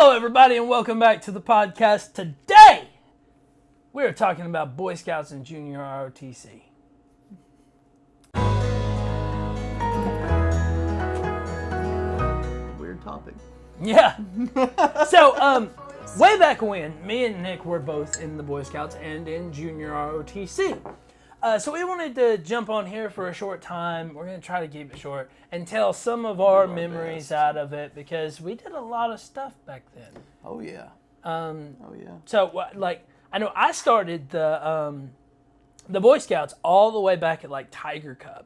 Hello, everybody, and welcome back to the podcast. Today, we are talking about Boy Scouts and Junior ROTC. Weird topic. Yeah. So, way back when, me and Nick were both in the Boy Scouts and in Junior ROTC. So we wanted to jump on here for a short time. We're going to try to keep it short and tell some of our memories out of it because we did a lot of stuff back then. Oh, yeah. So, I know I started the Boy Scouts all the way back at, Tiger Cub.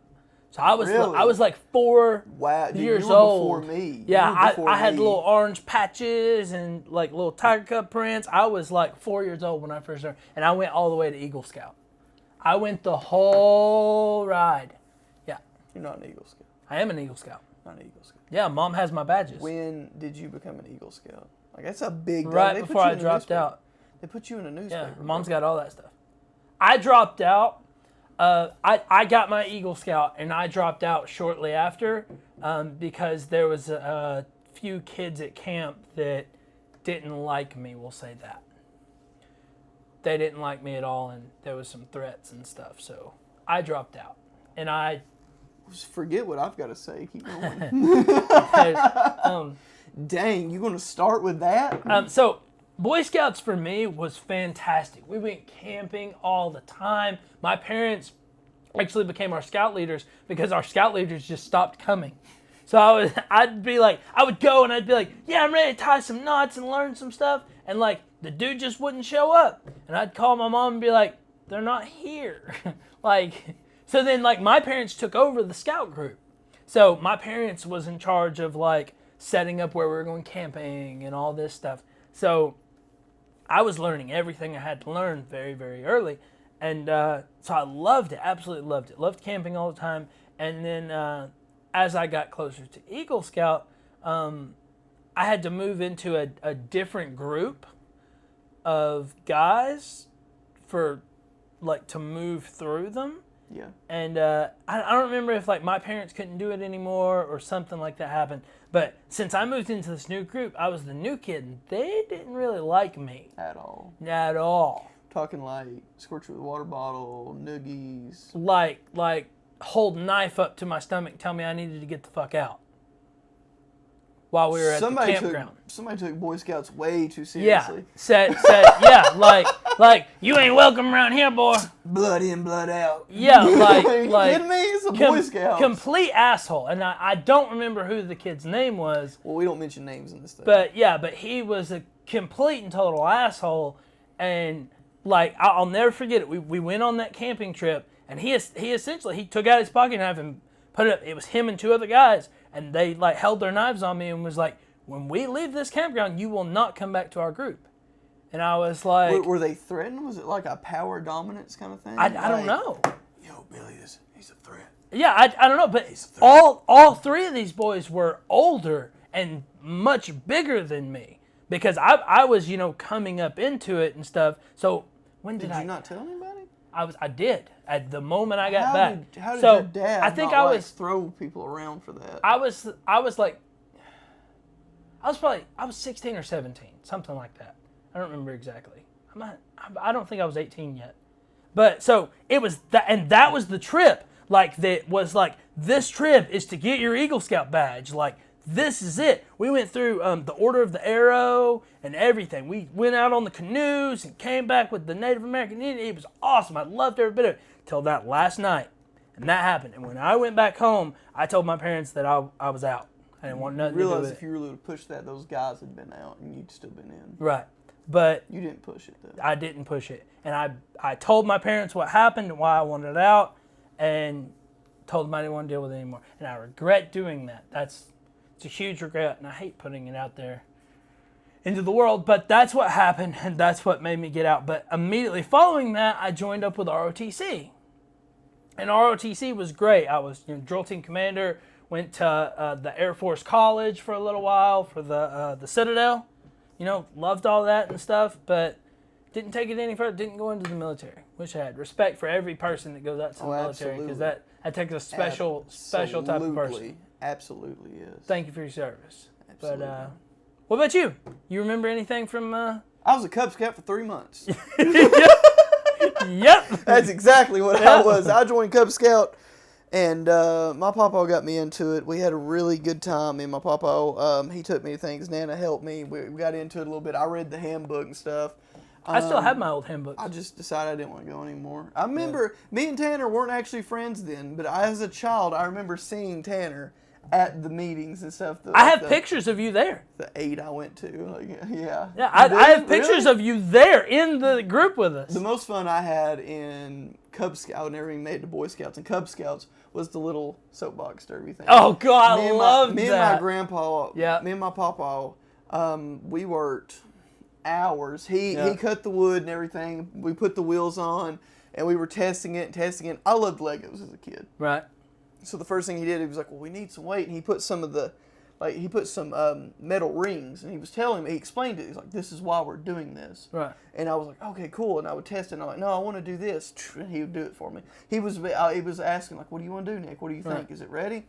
So I was Really? I was like 4 years you were old. Before me. Yeah, I had little orange patches and little Tiger Cub prints. I was 4 years old when I first started, and I went all the way to Eagle Scout. I went the whole ride. Yeah. You're not an Eagle Scout. I am an Eagle Scout. Not an Eagle Scout. Yeah, Mom has my badges. When did you become an Eagle Scout? That's a big deal. Right before I dropped out. They put you in a newspaper. Yeah, Mom's got all that stuff. I dropped out. I got my Eagle Scout, and I dropped out shortly after because there was a few kids at camp that didn't like me, we'll say that. They didn't like me at all, and there was some threats and stuff, so I dropped out. And I... Just forget what I've got to say. Keep going. Dang, you going to start with that? So, Boy Scouts for me was fantastic. We went camping all the time. My parents actually became our scout leaders because our scout leaders just stopped coming. So I would go and I'd be like, yeah, I'm ready to tie some knots and learn some stuff. And the dude just wouldn't show up. And I'd call my mom and be like, they're not here. So then my parents took over the scout group. So my parents was in charge of setting up where we were going camping and all this stuff. So I was learning everything I had to learn very, very early. And so I loved it, absolutely loved it. Loved camping all the time. And then as I got closer to Eagle Scout, I had to move into a different group of guys for to move through them. Yeah. And I don't remember if my parents couldn't do it anymore or something like that happened. But since I moved into this new group, I was the new kid, and they didn't really like me. At all. At all. Talking scorch with a water bottle, noogies. Hold knife up to my stomach, tell me I needed to get the fuck out. While we were at the campground. Somebody took Boy Scouts way too seriously. Yeah, said, you ain't welcome around here, boy. Blood in, blood out. Yeah, Are you kidding me? It's a Boy Scout. Complete asshole. And I don't remember who the kid's name was. Well, we don't mention names in this thing. But he was a complete and total asshole. And I'll never forget it. We went on that camping trip, and he essentially took out his pocket knife and put it up. It was him and 2 other guys. And they held their knives on me and was like, when we leave this campground, you will not come back to our group. And I was like... Were they threatened? Was it a power dominance kind of thing? I don't know. Yo, Billy, he's a threat. Yeah, I don't know. But all 3 of these boys were older and much bigger than me. Because I was, coming up into it and stuff. So when did you not tell anybody? I did at the moment I got back. How did your dad I think not I was throw people around for that? I was 16 or 17, something like that. I don't remember exactly. I don't think I was 18 yet. But so it was that, and that was the trip. This trip is to get your Eagle Scout badge. This is it. We went through the Order of the Arrow and everything. We went out on the canoes and came back with the Native American Indian. It was awesome. I loved every bit of it till that last night. And that happened. And when I went back home, I told my parents that I was out. I didn't want nothing to do with it. Realize if you really would push that, those guys had been out and you'd still been in. Right. But you didn't push it, though. I didn't push it. And I told my parents what happened and why I wanted out and told them I didn't want to deal with it anymore. And I regret doing that. It's a huge regret, and I hate putting it out there into the world, but that's what happened, and that's what made me get out. But immediately following that, I joined up with ROTC. And ROTC was great. I was drill team commander, went to the Air Force College for a little while for the Citadel. Loved all that and stuff, but didn't take it any further, didn't go into the military. Wish I had respect for every person that goes out to the military, because that takes a special type of person. Absolutely is. Thank you for your service. Absolutely. But what about you? You remember anything from? I was a Cub Scout for 3 months. Yep. That's exactly what I was. I joined Cub Scout, and my papa got me into it. We had a really good time. Me and my papa, he took me to things. Nana helped me. We got into it a little bit. I read the handbook and stuff. I still have my old handbooks. I just decided I didn't want to go anymore. I remember me and Tanner weren't actually friends then, but as a child, I remember seeing Tanner at the meetings and stuff. I have pictures of you there. The 8 I went to. Yeah, I have pictures of you there in the group with us. The most fun I had in Cub Scout, I never even made it to Boy Scouts, and Cub Scouts was the little soapbox derby thing. Oh, God, I love that. Me and my grandpa, yeah. Me and my papa, we worked hours. He cut the wood and everything. We put the wheels on, and we were testing it. I loved Legos as a kid. Right. So the first thing he did, he was like, well, we need some weight. And he put some metal rings, and he was telling me, he explained it. He's like, this is why we're doing this. Right. And I was like, okay, cool. And I would test it, and I'm like, no, I want to do this. And he would do it for me. He was asking, like, what do you want to do, Nick? What do you think? Right. Is it ready?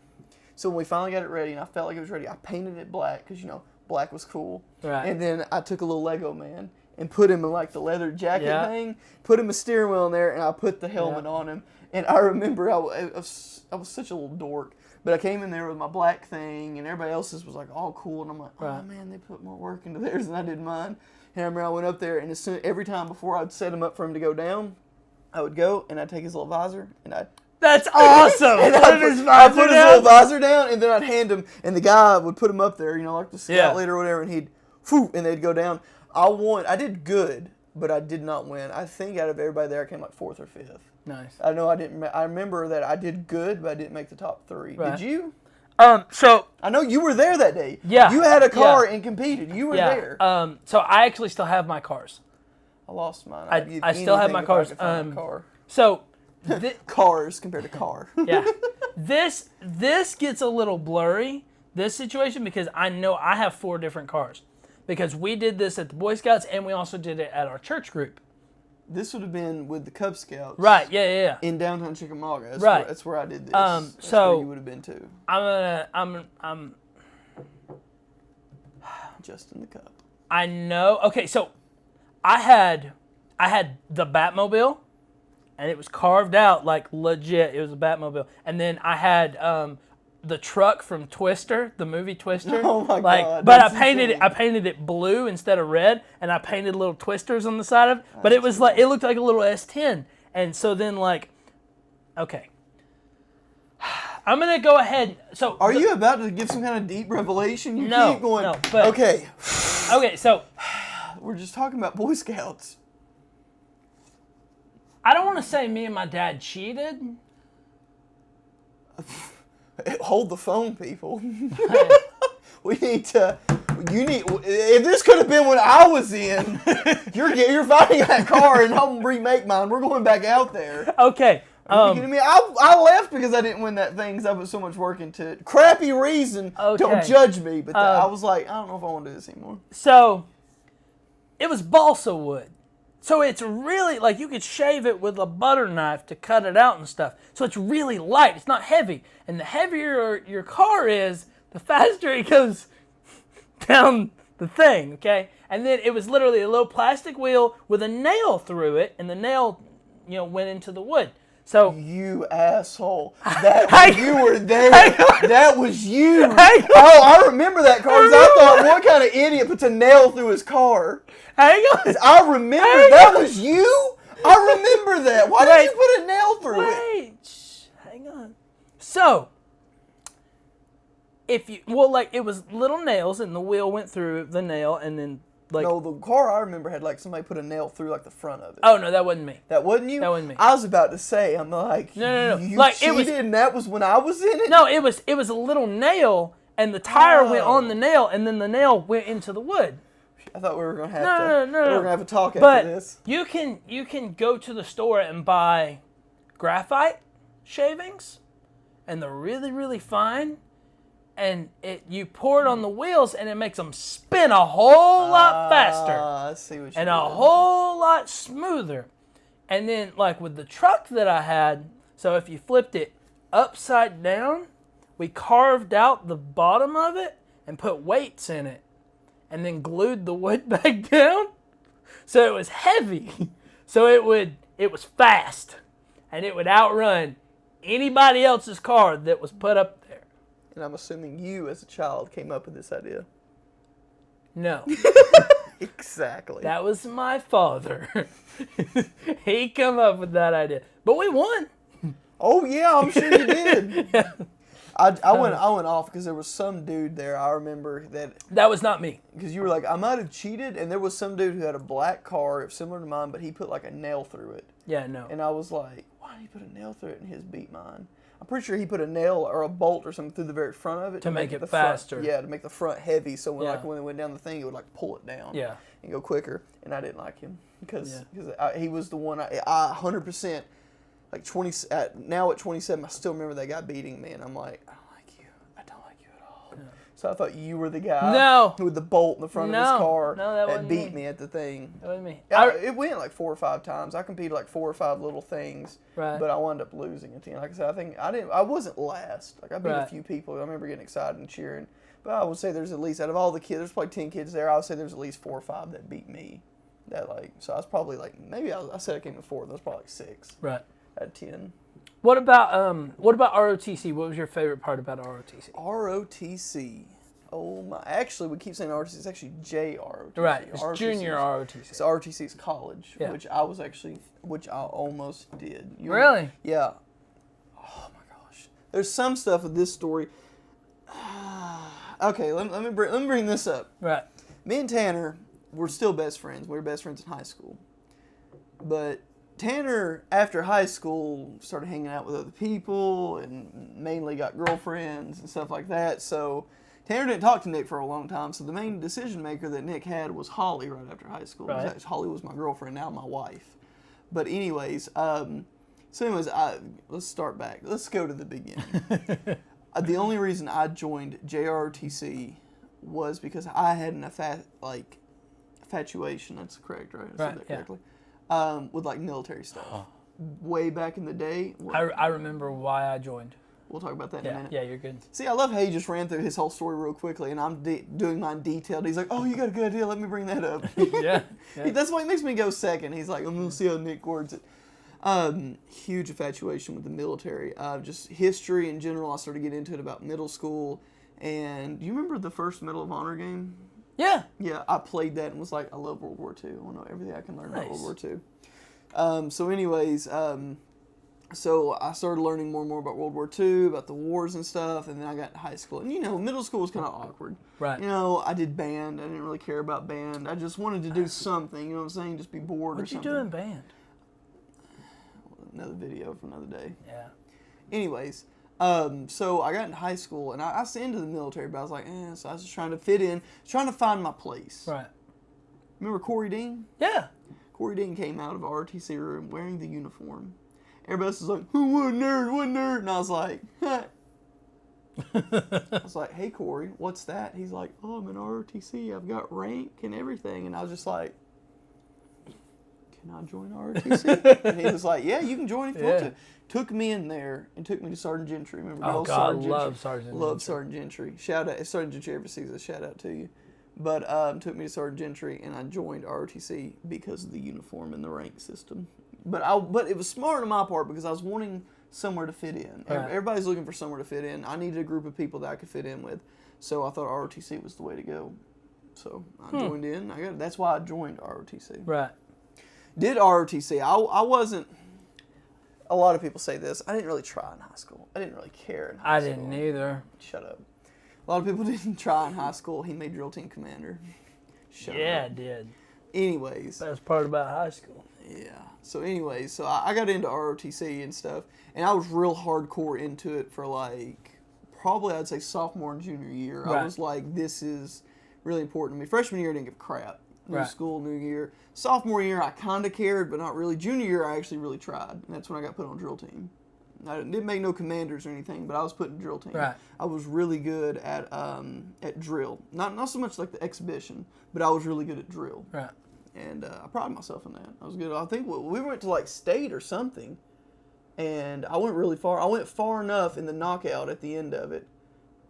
So when we finally got it ready, and I felt like it was ready, I painted it black, because, black was cool. Right. And then I took a little Lego man and put him in, like, the leather jacket thing, put him a steering wheel in there, and I put the helmet on him. And I remember I was such a little dork, but I came in there with my black thing, and everybody else's was like all cool, and I'm like, oh man, they put more work into theirs than I did mine. And I remember I went up there, and every time before I'd set him up for him to go down, I would go and I'd take his little visor and I'd. That's awesome. And I'd put his little visor down, and then I'd hand him, and the guy would put him up there, like the scout leader or whatever, and and they'd go down. I did good, but I did not win. I think out of everybody there, I came like 4th or 5th. Nice. I know I didn't. I remember that I did good, but I didn't make the top 3. Right. Did you? So I know you were there that day. Yeah. You had a car and competed. You were there. So I actually still have my cars. I lost mine. I still have my cars. Car. So cars compared to car. Yeah. This gets a little blurry, this situation, because I know I have 4 different cars. Because we did this at the Boy Scouts, and we also did it at our church group. This would have been with the Cub Scouts. Right, yeah. In downtown Chickamauga. That's where I did this. That's so where you would have been too. I'm just in the cup. I know. Okay, so I had the Batmobile, and it was carved out like legit. It was a Batmobile. And then I had the truck from Twister, the movie Twister. Oh my God! But I painted it blue instead of red, and I painted little twisters on the side of it. But it was it looked like a little S10. And so then okay, I'm gonna go ahead. So are you about to give some kind of deep revelation? You no, keep going. No, but okay. So we're just talking about Boy Scouts. I don't want to say me and my dad cheated. Hold the phone, people. If this could have been when I was in, you're finding that car and helping remake mine. We're going back out there. Okay. Are you kidding me? I left because I didn't win that thing because I put so much work into it. Crappy reason. Okay. Don't judge me. But I was like, I don't know if I want to do this anymore. So, it was balsa wood. So it's really, you could shave it with a butter knife to cut it out and stuff. So it's really light. It's not heavy. And the heavier your car is, the faster it goes down the thing, okay? And then it was literally a little plastic wheel with a nail through it, and the nail, went into the wood. So you asshole! You were there. That was you. Oh, I remember that car. Because I thought, what kind of idiot puts a nail through his car? Hang on. I remember that was you. I remember that. Why did you put a nail through it? Hang on. So, it was little nails, and the wheel went through the nail, and then. No, the car I remember had somebody put a nail through the front of it. Oh no, that wasn't me. That wasn't you? That wasn't me. I was about to say, I'm like, no. You cheated, and that was when I was in it? No, it was a little nail, and the tire went on the nail, and then the nail went into the wood. I thought we were gonna have No. We were gonna have a talk after this. You can go to the store and buy graphite shavings, and they're really, really fine. And you pour it on the wheels, and it makes them spin a whole lot faster. I see what you and a whole lot smoother. And then, with the truck that I had, so if you flipped it upside down, we carved out the bottom of it and put weights in it. and then glued the wood back down. So it was heavy. So it was fast, and it would outrun anybody else's car that was put up there. And I'm assuming you, as a child, came up with this idea. No. Exactly. That was my father. He come up with that idea. But we won. Oh, yeah, I'm sure you did. Yeah. I went off because there was some dude there, I remember, that was not me. Because you were like, I might have cheated, and there was some dude who had a black car similar to mine, but he put like a nail through it. Yeah, no. And I was like, why did he put a nail through it and his beat mine? I'm pretty sure he put a nail or a bolt or something through the very front of it. To make it faster. faster. Yeah, to make the front heavy, so when it went down the thing, it would like pull it down. Yeah. And go quicker. And I didn't like him because he was the one, I 100%, like now at 27, I still remember that guy beating me, and I'm like, I don't like you at all. Yeah. So I thought you were the guy with the bolt in the front of his car that beat me at the thing. That wasn't me. It went like 4 or 5 times. I competed like 4 or 5 little things, but I wound up losing at the end. Like I said, I wasn't last. Like I beat a few people. I remember getting excited and cheering. But I would say there's at least, out of all the kids, there's probably 10 kids there. I would say there's at least 4 or 5 that beat me. So I was probably like, maybe I said I came to 4. That was probably like 6. Right. Out of 10. What about ROTC? What was your favorite part about ROTC? ROTC. Oh my! Actually, we keep saying ROTC. It's actually JROTC. Right. It's junior ROTC. So ROTC is college, which I almost did. Really? Yeah. Oh my gosh. There's some stuff with this story. Okay, let me bring this up. Right. Me and Tanner were still best friends. We were best friends in high school, but Tanner, after high school, started hanging out with other people and mainly got girlfriends and stuff like that. So Tanner didn't talk to Nick for a long time. So the main decision maker that Nick had was Holly right after high school. Right. Holly was my girlfriend, now my wife. But anyways, let's start back. Let's go to the beginning. The only reason I joined JROTC was because I had an infatuation. That's correct, right? I said that correctly. With like military stuff. Way back in the day. I remember why I joined. We'll talk about that in a minute. Yeah, you're good. See, I love how he just ran through his whole story real quickly, and I'm doing mine detailed. He's like, oh, you got a good idea. Let me bring that up. Yeah. That's why he makes me go second. He's like, I'm going to see how Nick words it. Huge infatuation with the military. Just history in general. I started getting into it about middle school. And do you remember the first Medal of Honor game? Yeah. Yeah, I played that and was like, I love World War II. I want to know everything I can learn about World War II. So anyways, so I started learning more and more about World War II, about the wars and stuff, and then I got to high school. And, middle school was kind of awkward. Right. I did band. I didn't really care about band. I just wanted to do something, you know what I'm saying? Just be bored or something. What'd you do in band? Another video for another day. Yeah. Anyways, so I got into high school, and I was into the military, but I was like, so I was just trying to fit in, trying to find my place. Right. Remember Corey Dean? Yeah. Corey Dean came out of our RTC room wearing the uniform. Everybody else was like, what nerd? And I was like, huh. I was like, hey, Corey, what's that? He's like, oh, I'm in ROTC. I've got rank and everything. And I was just like, can I join ROTC? And he was like, yeah, you can join if you want to. Took me in there and took me to Sergeant Gentry. Remember? Oh, God, love Sergeant Gentry. Love Sergeant Gentry. Shout out. If Sergeant Gentry ever sees this, shout out to you. But took me to Sergeant Gentry, and I joined ROTC because of the uniform and the rank system. But it was smart on my part because I was wanting somewhere to fit in. Right. Everybody's looking for somewhere to fit in. I needed a group of people that I could fit in with. So I thought ROTC was the way to go. So I joined in. That's why I joined ROTC. Right. Did ROTC. I wasn't... A lot of people say this. I didn't really try in high school. I didn't really care in high school. I didn't either. Shut up. A lot of people didn't try in high school. He made drill team commander. Shut up. Yeah, I did. Anyways. Best part about high school. Yeah. So anyways, so I got into ROTC and stuff, and I was real hardcore into it for probably I'd say sophomore and junior year. Right. I was like, this is really important to me. Freshman year I didn't give a crap. New school, new year. Sophomore year I kind of cared, but not really. Junior year I actually really tried, and that's when I got put on drill team. I didn't make no commanders or anything, but I was put in drill team. Right. I was really good at drill. Not so much like the exhibition, but I was really good at drill. Right. And I pride myself in that. I was good. I think we went to state or something, and I went really far. I went far enough in the knockout at the end of it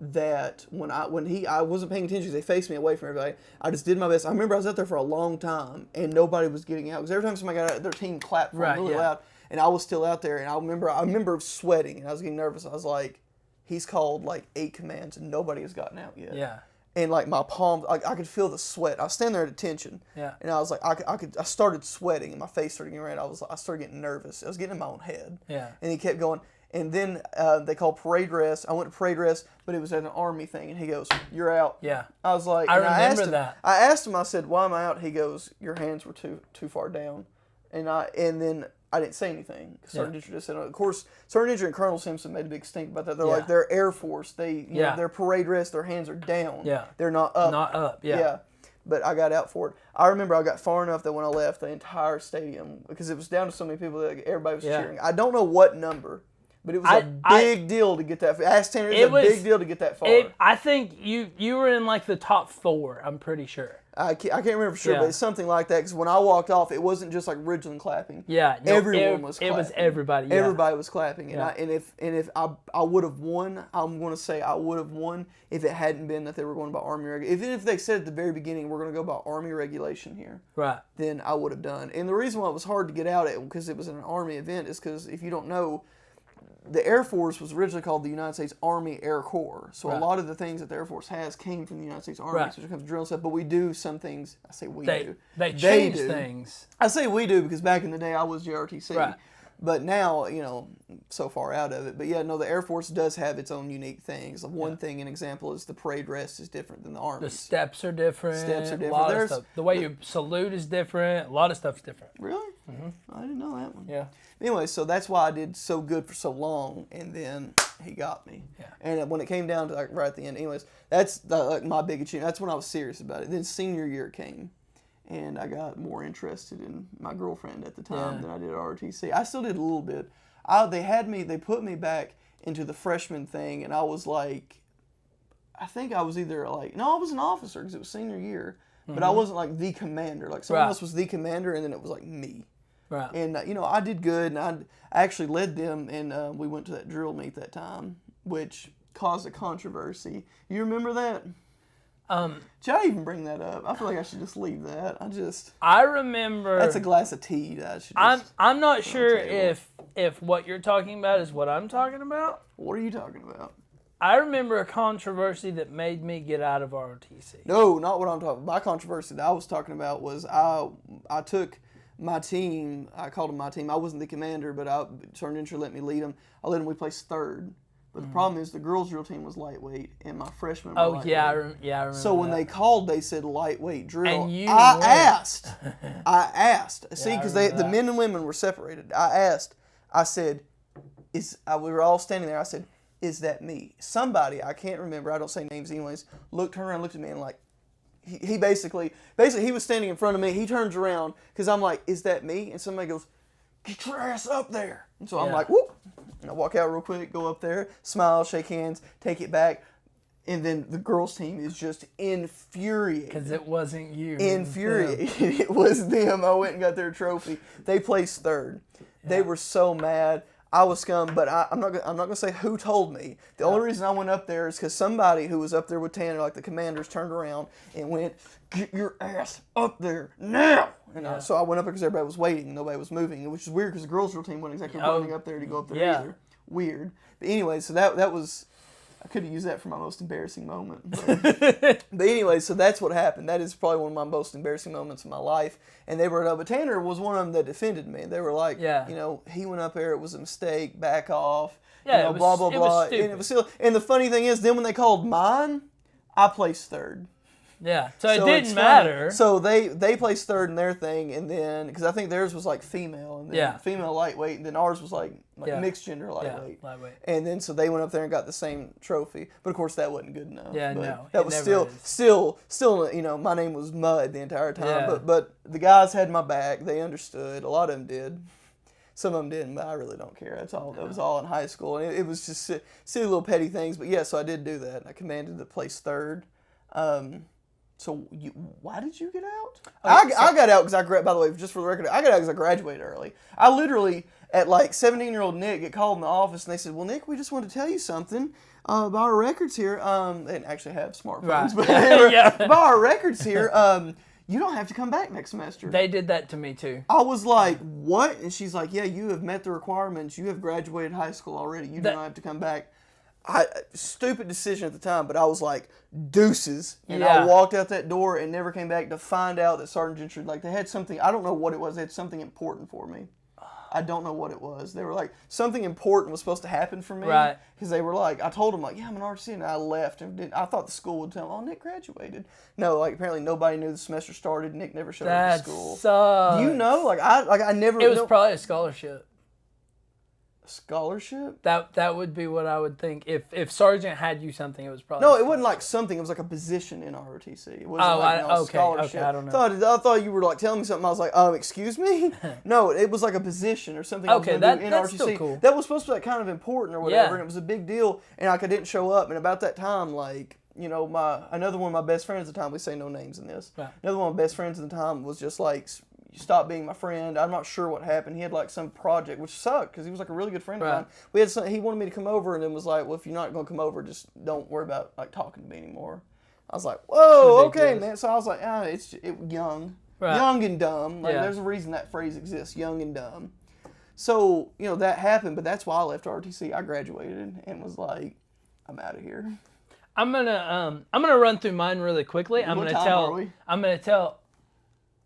that when I wasn't paying attention because they faced me away from everybody. I just did my best. I remember I was out there for a long time and nobody was getting out because every time somebody got out, their team clapped for them really loud, and I was still out there. And I remember sweating and I was getting nervous. I was like, he's called like 8 commands and nobody has gotten out yet. Yeah. And like my palms, I could feel the sweat. I was standing there at attention. Yeah. And I was like, I started sweating and my face started getting red. I started getting nervous. I was getting in my own head. Yeah. And he kept going. And then they called parade rest. I went to parade rest, but it was at an Army thing. And he goes, "You're out." Yeah. I was like, I remember that. I asked him. I said, "Why am I out?" He goes, "Your hands were too far down." And then I didn't say anything. Sergeant Ditcher just said, of course, Sergeant Ditcher and Colonel Simpson made a big stink about that. They're like, they're Air Force. They, you know, their parade rest, their hands are down. Yeah. They're not up. Not up. Yeah. But I got out for it. I remember I got far enough that when I left, the entire stadium, because it was down to so many people that everybody was cheering. I don't know what number. But it was a big deal to get that far. Ask Tanner, it was a big deal to get that far. I think you were in like the top 4, I'm pretty sure. I can't remember for sure, but it's something like that. Because when I walked off, it wasn't just like Ridgeland clapping. Yeah, no, everyone was clapping. It was everybody. Yeah. Everybody was clapping, and if I would have won, I'm going to say I would have won if it hadn't been that they were going by Army regulation. Even if they said at the very beginning we're going to go by Army regulation here, right? Then I would have done. And the reason why it was hard to get out at because it was an Army event is because if you don't know, the Air Force was originally called the United States Army Air Corps. So a lot of the things that the Air Force has came from the United States Army. So when it comes to drill and stuff, but we do some things. I say we do. They change things. I say we do because back in the day I was JROTC. Right. But now, you know, so far out of it. But yeah, no, the Air Force does have its own unique things. One thing, an example, is the parade rest is different than the Army. The steps are different. Steps are different. A lot of stuff. The way you salute is different. A lot of stuff's different. Really? Mm-hmm. I didn't know that one. Yeah. Anyway, so that's why I did so good for so long, and then he got me. Yeah. And when it came down to like right at the end, anyways, that's like my big achievement. That's when I was serious about it. Then senior year came. And I got more interested in my girlfriend at the time than I did at ROTC. I still did a little bit. They put me back into the freshman thing, and I was like, I think I was either like, no, I was an officer because it was senior year, but I wasn't like the commander. Like someone else was the commander, and then it was like me. Right. And you know, I did good, and I actually led them, and we went to that drill meet that time, which caused a controversy. You remember that? Should I even bring that up? I feel like I should just leave that. I remember. That's a glass of tea that I should I'm not sure if what you're talking about is what I'm talking about. What are you talking about? I remember a controversy that made me get out of ROTC. No, not what I'm talking about. My controversy that I was talking about was I took my team, I called them my team. I wasn't the commander, but Sergeant Ditcher let me lead them. I let them, we placed third. But the problem is the girls' drill team was lightweight, and my freshmen were lightweight. I remember. So when they called, they said lightweight drill. And I asked. See, because the men and women were separated. I asked. I said, we were all standing there. I said, is that me? Somebody, I can't remember. I don't say names anyways. Turned around and looked at me and like, he basically he was standing in front of me. He turns around because I'm like, is that me? And somebody goes, get your ass up there. And so I'm like, whoop. And I walk out real quick, go up there, smile, shake hands, take it back. And then the girls' team is just infuriated. Because it wasn't you. Infuriated. It was them. I went and got their trophy. They placed third. Yeah. They were so mad. I was scum, but I'm not going to say who told me. The only reason I went up there is because somebody who was up there with Tanner, like the commanders, turned around and went, get your ass up there now. And so I went up there because everybody was waiting. Nobody was moving, which is weird because the girls' drill team wasn't exactly running up there to go up there either. Weird. But anyway, so that was, I could have used that for my most embarrassing moment. But anyway, so that's what happened. That is probably one of my most embarrassing moments in my life. And they were, but Tanner was one of them that defended me. They were like, you know, he went up there, it was a mistake, back off, blah, blah, blah. And it was still, and the funny thing is, then when they called mine, I placed third. Yeah, so it didn't matter. So they placed third in their thing, and then, because I think theirs was like female, and then female lightweight, and then ours was like mixed gender lightweight. Yeah, lightweight. And then so they went up there and got the same trophy, but of course that wasn't good enough. Yeah, but no. That was still, you know, my name was Mud the entire time, but the guys had my back. They understood. A lot of them did. Some of them didn't, but I really don't care. That's all. That was all in high school, and it was just silly little petty things. But yeah, so I did do that. I commanded to place third. So why did you get out? I got out because by the way, just for the record, I got out because I graduated early. I literally, at like 17-year-old Nick, get called in the office and they said, well, Nick, we just wanted to tell you something. by our records here, they didn't actually have smartphones, Right. but Yeah. by our records here, you don't have to come back next semester. They did that to me too. I was like, what? And she's like, yeah, you have met the requirements. You have graduated high school already. You do not have to come back. Stupid decision at the time, but I was like, deuces. And I walked out that door and never came back to find out that Sergeant Gentry, like, they had something, I don't know what it was, they had something important for me. I don't know what it was. They were like, something important was supposed to happen for me. Right. Because they were like, I told them, like, yeah, I'm an RTC, and I left. And I thought the school would tell them, oh, Nick graduated. No, like, apparently nobody knew the semester started. Nick never showed up to school. Sucks. Do you know? I never. It was probably a scholarship. Scholarship? That would be what I would think. If Sergeant had you something, it was probably. No, it wasn't like something. It was like a position in ROTC. It wasn't a scholarship. Okay, I don't know. I thought you were like telling me something. I was like, excuse me? No, it was like a position or something. Okay, I was do in that's ROTC. still cool. That was supposed to be like kind of important or whatever, Yeah. and it was a big deal. And like I didn't show up. And about that time, like, you know, another one of my best friends at the time. We say no names in this. Right. Another one of my best friends at the time was just like, stopped being my friend. I'm not sure what happened. He had like some project, which sucked because he was like a really good friend of mine. We had he wanted me to come over, and then was like, well, if you're not going to come over, just don't worry about like talking to me anymore. I was like, whoa, okay, man. So I was like, it's young, young and dumb. Like there's a reason that phrase exists, young and dumb. So you know that happened, but that's why I left RTC. I graduated and was like, I'm out of here. I'm gonna run through mine really quickly. I'm gonna tell.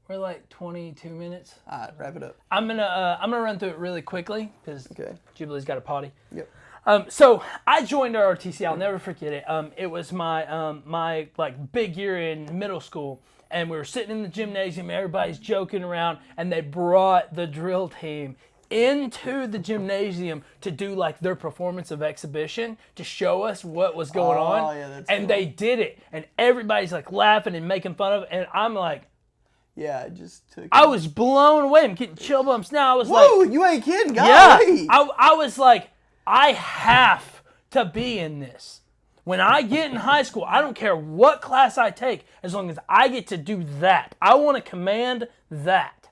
We're like 22 minutes. All right, wrap it up. I'm gonna run through it really quickly because Jubilee's got a potty. Yep. So I joined ROTC. I'll never forget it. It was my my like big year in middle school, and we were sitting in the gymnasium. Everybody's joking around, and they brought the drill team into the gymnasium to do like their performance of exhibition to show us what was going on. Yeah, that's and cool. they did it, and everybody's like laughing and making fun of it, and I'm like. Yeah, it just took. I was blown away. I'm getting chill bumps now. I was whoa, like, you ain't kidding, yeah. golly. I was like, I have to be in this. When I get in high school, I don't care what class I take, as long as I get to do that. I want to command that.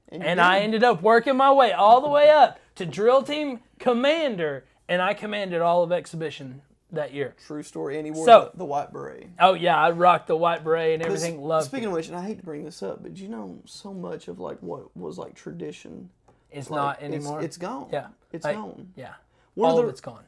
And I ended up working my way all the way up to drill team commander, and I commanded all of exhibition that year. True story. And he wore the white beret. Oh yeah, I rocked the white beret and everything. Loved Speaking of which, and I hate to bring this up, but you know, so much of like what was like tradition is like, not anymore. It's gone. Yeah, it's gone. Yeah, All of it's gone.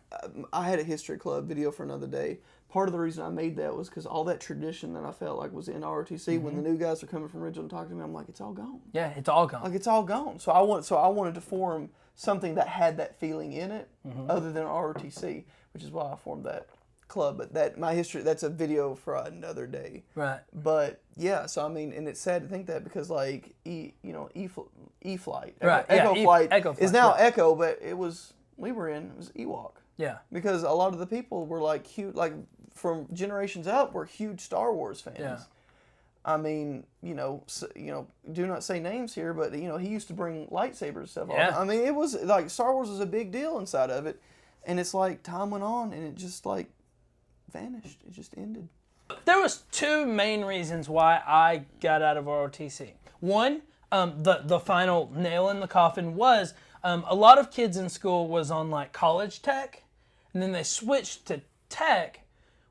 I had a history club video for another day. Part of the reason I made that was because all that tradition that I felt like was in ROTC. When the new guys are coming from Ridgeland and talking to me, I'm like, it's all gone. Yeah, it's all gone. Like it's all gone. So I wanted to form something that had that feeling in it, other than ROTC, which is why I formed that club. But that's a video for another day. Right. But yeah, so I mean, and it's sad to think that because like E-Flight, right. Echo Flight is now right. Echo, but it was Ewok. Yeah. Because a lot of the people were like huge, like from generations up, were huge Star Wars fans. Yeah. I mean, do not say names here, but he used to bring lightsabers and stuff. Yeah. I mean, it was like Star Wars was a big deal inside of it, and it's like time went on and it just like vanished. It just ended. There was two main reasons why I got out of ROTC. One, the final nail in the coffin was a lot of kids in school was on like college tech, and then they switched to tech,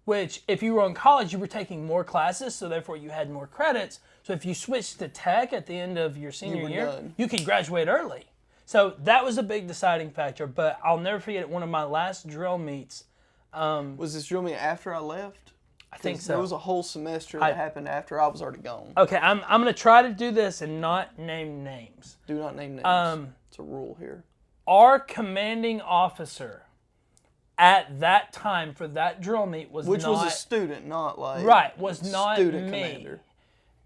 which if you were in college, you were taking more classes, so therefore you had more credits. So if you switched to tech at the end of your senior year, you could graduate early. So that was a big deciding factor, but I'll never forget one of my last drill meets. Was this drill meet after I left? I think so. There was a whole semester that happened after I was already gone. Okay, I'm going to try to do this and not name names. Do not name names. It's a rule here. Our commanding officer at that time for that drill meet was was a student, not like was not student me. Commander.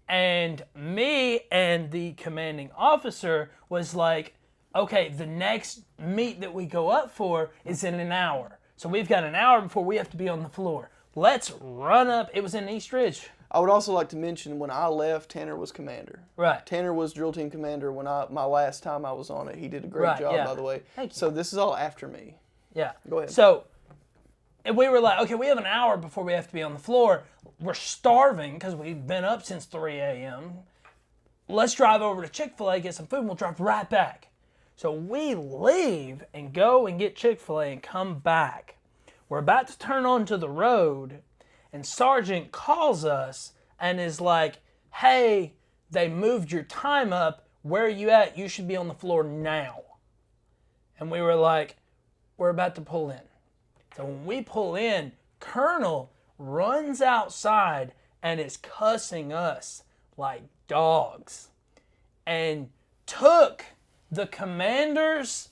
And me and the commanding officer was like, okay, the next meet that we go up for is in an hour. So we've got an hour before we have to be on the floor. Let's run up. It was in East Ridge. I would also like to mention when I left, Tanner was commander. Right. Tanner was drill team commander when my last time I was on it. He did a great job, by the way. Thank you. So this is all after me. Yeah. Go ahead. So we were like, okay, we have an hour before we have to be on the floor. We're starving because we've been up since 3 a.m. Let's drive over to Chick-fil-A, get some food, and we'll drive right back. So we leave and go and get Chick-fil-A and come back. We're about to turn onto the road, and Sergeant calls us and is like, hey, they moved your time up. Where are you at? You should be on the floor now. And we were like, we're about to pull in. So when we pull in, Colonel runs outside and is cussing us like dogs and took the commander's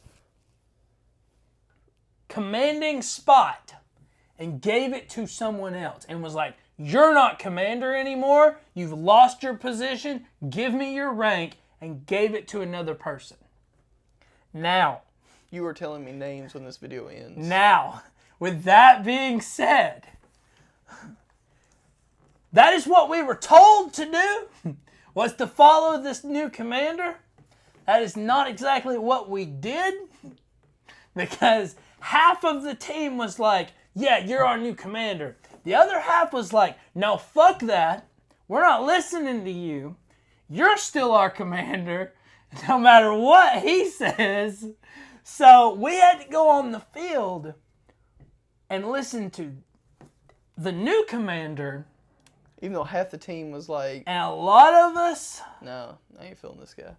commanding spot and gave it to someone else and was like, you're not commander anymore. You've lost your position. Give me your rank, and gave it to another person. Now, You are telling me names when this video ends. Now, with that being said, that is what we were told to do, was to follow this new commander. That is not exactly what we did, because half of the team was like, yeah, you're our new commander. The other half was like, no, fuck that. We're not listening to you. You're still our commander, no matter what he says. So we had to go on the field and listen to the new commander. Even though half the team was like, And a lot of us, no, I ain't feeling this guy.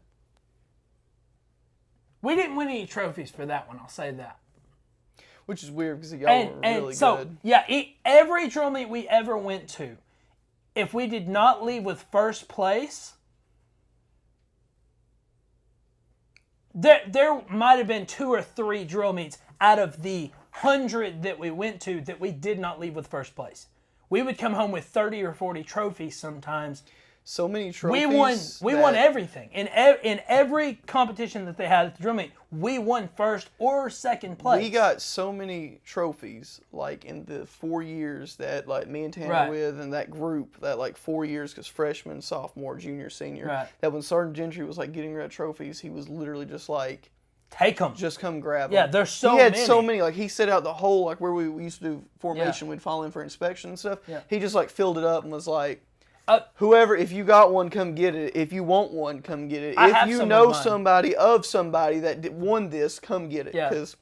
we didn't win any trophies for that one, I'll say that. Which is weird because y'all were really good. Yeah, every drill meet we ever went to, if we did not leave with first place, there might have been 2 or 3 drill meets out of the 100 that we went to that we did not leave with first place. We would come home with 30 or 40 trophies sometimes. So many trophies. We won everything. In every competition that they had at the drill meet, we won first or second place. We got so many trophies, like in the 4 years that like me and Tanner with, and that group, that like 4 years, because freshman, sophomore, junior, senior, that when Sergeant Gentry was like getting rid of trophies, he was literally just like, take them. just come grab them. Yeah, there's so many. He had so many. Like he set out the whole, like where we used to do formation, we'd fall in for inspection and stuff. Yeah. He just like filled it up and was like, whoever, if you got one, come get it. If you want one, come get it. If you know somebody that won this, come get it. Because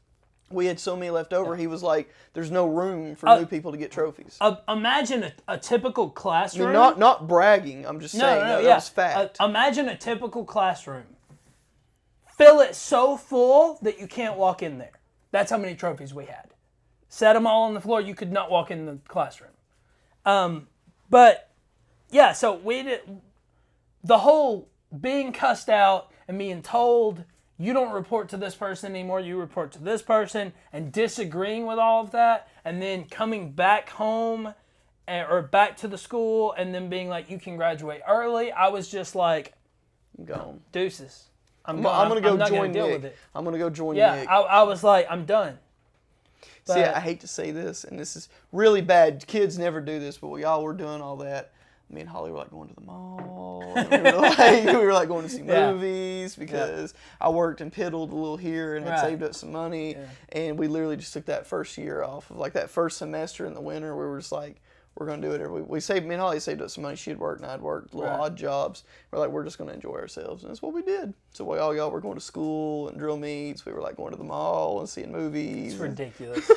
we had so many left over, he was like, there's no room for new people to get trophies. Imagine a typical classroom. I mean, not bragging, I'm just saying that was fact. Imagine a typical classroom. Fill it so full that you can't walk in there. That's how many trophies we had. Set them all on the floor, you could not walk in the classroom. But yeah, so we did the whole being cussed out and being told you don't report to this person anymore, you report to this person, and disagreeing with all of that, and then coming back home or back to the school and then being like, you can graduate early. I was just like, gone. Deuces. I'm gonna go join Nick. With it. I'm gonna go join Nick. Yeah, I was like, I'm done. But, see, I hate to say this, and this is really bad. Kids never do this, but we all were doing all that. Me and Holly were like going to the mall. And we were like going to see movies because I worked and piddled a little here and had saved up some money. Yeah. And we literally just took that first year off of like that first semester in the winter. We were just like, we're going to do it. Me and Holly saved up some money. She'd work and I'd work little odd jobs. We're like, we're just going to enjoy ourselves. And that's what we did. So while y'all were going to school and drill meets, we were like going to the mall and seeing movies. It's ridiculous.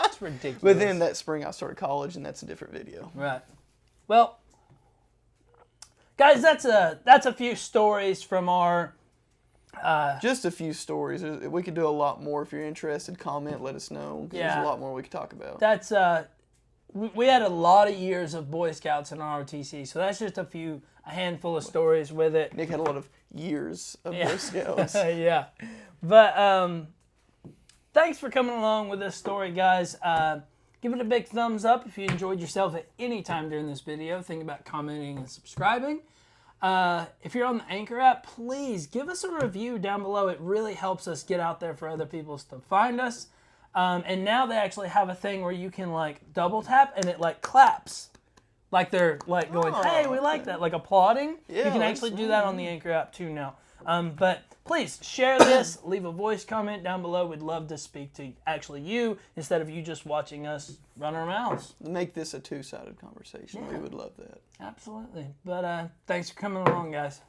It's ridiculous. But then that spring I started college, and that's a different video. Right. Well, guys, that's a few stories from our... just a few stories. We could do a lot more. If you're interested, comment, let us know. There's a lot more we could talk about. That's... we had a lot of years of Boy Scouts in ROTC, so that's just a handful of stories with it. Nick had a lot of years of Boy Scouts. Yeah. But thanks for coming along with this story, guys. Give it a big thumbs up if you enjoyed yourself at any time during this video. Think about commenting and subscribing. If you're on the Anchor app, please give us a review down below. It really helps us get out there for other people to find us. And now they actually have a thing where you can like double tap and it like claps. Like they're like going, hey, we like that, like applauding. Yeah, you can actually do that on the Anchor app too now. But please share this, leave a voice comment down below. We'd love to speak to actually you instead of you just watching us run our mouths. Make this a two-sided conversation. We would love that. Absolutely. But thanks for coming along, guys.